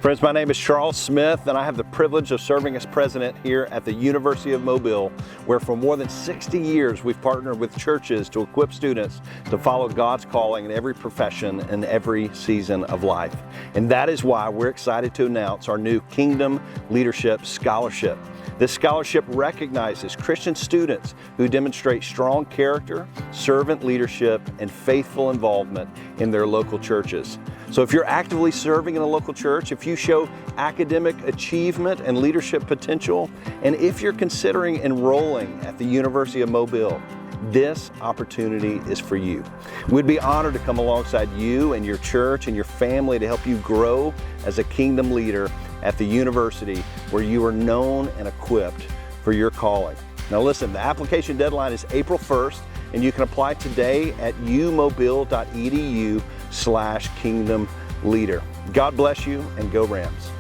Friends, my name is Charles Smith, and I have the privilege of serving as president here at the University of Mobile, where for more than 60 years we've partnered with churches to equip students to follow God's calling in every profession and every season of life. And that is why we're excited to announce our new Kingdom Leadership Scholarship. This scholarship recognizes Christian students who demonstrate strong character, servant leadership, and faithful involvement in their local churches. So if you're actively serving in a local church, if you show academic achievement and leadership potential, and if you're considering enrolling at the University of Mobile, this opportunity is for you. We'd be honored to come alongside you and your church and your family to help you grow as a kingdom leader at the university where you are known and equipped for your calling. Now listen, the application deadline is April 1st, and you can apply today at umobile.edu/kingdomleader. God bless you, and go Rams.